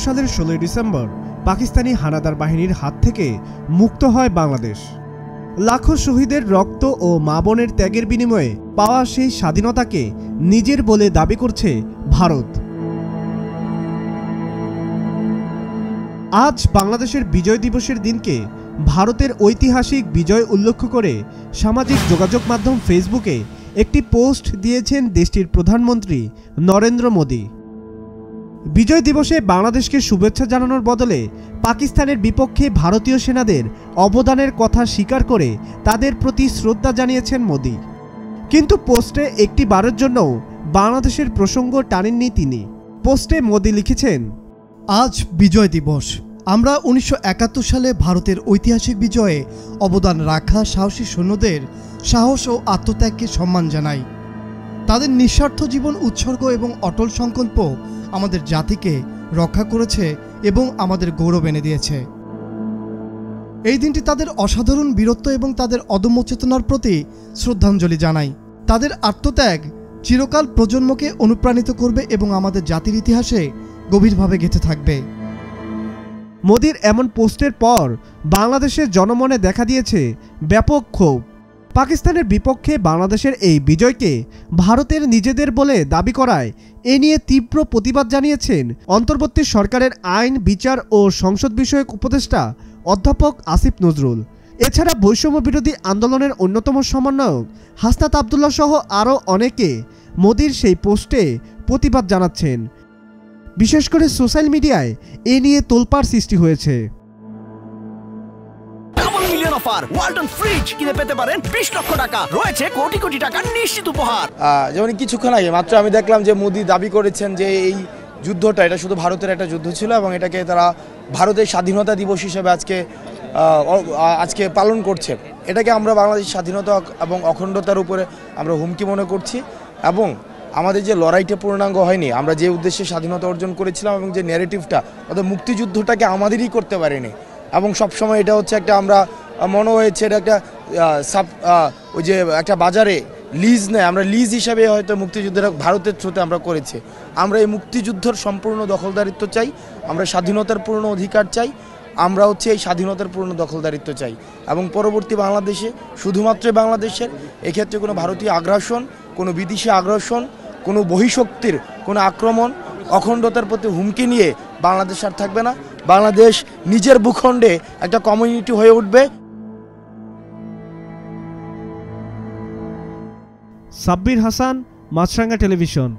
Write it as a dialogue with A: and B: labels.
A: সালের 16 ডিসেম্বর পাকিস্তানি হানাদার বাহিনীর হাত থেকে মুক্ত হয় বাংলাদেশ। লাখো শহীদের রক্ত ও মা বোনের ত্যাগের বিনিময়ে পাওয়া সেই স্বাধীনতাকে নিজের বলে দাবি করছে ভারত। আজ বাংলাদেশের বিজয় দিবসের দিনকে ভারতের ঐতিহাসিক বিজয় উল্লেখ করে সামাজিক যোগাযোগ মাধ্যম ফেসবুকে একটি পোস্ট দিয়েছেন দেশটির প্রধানমন্ত্রী নরেন্দ্র মোদি। বিজয় দিবসে বাংলাদেশকে শুভেচ্ছা জানানোর বদলে পাকিস্তানের বিপক্ষে ভারতীয় সেনাদের অবদানের কথা স্বীকার করে তাদের প্রতি শ্রদ্ধা জানিয়েছেন মোদি। কিন্তু পোস্টে একটি বারের জন্যও বাংলাদেশের প্রসঙ্গ টানেননি তিনি। পোস্টে মোদি লিখেছেন,
B: আজ বিজয় দিবস। আমরা 1971 সালে ভারতের ঐতিহাসিক বিজয়ে অবদান রাখা সাহসী সৈন্যদের সাহস ও আত্মত্যাগকে সম্মান জানাই। তাদের নিঃস্বার্থ জীবন উৎসর্গ এবং অটল সংকল্প আমাদের জাতিকে রক্ষা করেছে এবং আমাদের গৌরব এনে দিয়েছে। এই দিনটি তাদের অসাধারণ বীরত্ব এবং তাদের অদম্য চেতনার প্রতি শ্রদ্ধাঞ্জলি জানাই। তাদের আত্মত্যাগ চিরকাল প্রজন্মকে অনুপ্রাণিত করবে এবং আমাদের জাতির ইতিহাসে গভীরভাবে গেঁথে থাকবে।
A: মোদির এমন পোস্টের পর বাংলাদেশের জনমনে দেখা দিয়েছে ব্যাপক ক্ষোভ। পাকিস্তানের বিপক্ষে বাংলাদেশের এই বিজয়কে ভারতের নিজেদের বলে দাবি করায় এ নিয়ে তীব্র প্রতিবাদ জানিয়েছেন অন্তর্বর্তী সরকারের আইন, বিচার ও সংসদ বিষয়ক উপদেষ্টা অধ্যাপক আসিফ নজরুল। এছাড়া বৈষম্য বিরোধী আন্দোলনের অন্যতম সমন্বয়ক হাসনাত আবদুল্লাহ সহ আরও অনেকে মোদির সেই পোস্টে প্রতিবাদ জানাচ্ছেন। বিশেষ করে সোশ্যাল মিডিয়ায় এ নিয়ে তোলপাড় সৃষ্টি হয়েছে।
C: অফার ওয়ালটন ফ্রিজ কিনে পেতে পারেন 20 লক্ষ টাকা, রয়েছে কোটি কোটি টাকার নিশ্চিত উপহার।
D: যেমন কিছুক্ষণ আগে মাত্র আমি দেখলাম যে মোদি দাবি করেছেন যে এই যুদ্ধটা এটা শুধু ভারতের একটা যুদ্ধ ছিল এবং এটাকে তারা ভারতের স্বাধীনতা দিবস হিসেবে আজকে পালন করছে। এটাকে আমরা বাংলাদেশের স্বাধীনতা এবং অখণ্ডতার উপরে আমরা হুমকি মনে করছি এবং আমাদের যে লড়াইটা পূর্ণাঙ্গ হয়নি, আমরা যে উদ্দেশ্যে স্বাধীনতা অর্জন করেছিলাম এবং যে ন্যারেটিভটা অর্থাৎ মুক্তিযুদ্ধটাকে আমাদেরই করতে পারিনি এবং সবসময় এটা হচ্ছে একটা আমরা মনে হয়েছে এটা একটা ওই যে একটা বাজারে লিজ নেয়, আমরা লিজ হিসাবে হয়তো মুক্তিযুদ্ধটা ভারতের থ্রুতে আমরা করেছি। আমরা এই মুক্তিযুদ্ধের সম্পূর্ণ দখলদারিত্ব চাই, আমরা স্বাধীনতার পূর্ণ অধিকার চাই, আমরা হচ্ছে এই স্বাধীনতার পূর্ণ দখলদারিত্ব চাই এবং পরবর্তী বাংলাদেশে শুধুমাত্র বাংলাদেশের এক্ষেত্রে কোনো ভারতীয় আগ্রাসন, কোনো বিদেশি আগ্রাসন, কোনো বহিঃশক্তির কোনো আক্রমণ, অখণ্ডতার প্রতি হুমকি নিয়ে বাংলাদেশ আর থাকবে না। বাংলাদেশ নিজের ভূখণ্ডে একটা কমিউনিটি হয়ে উঠবে।
A: সাব্বির হাসান, মাছরাঙ্গা টেলিভিশন।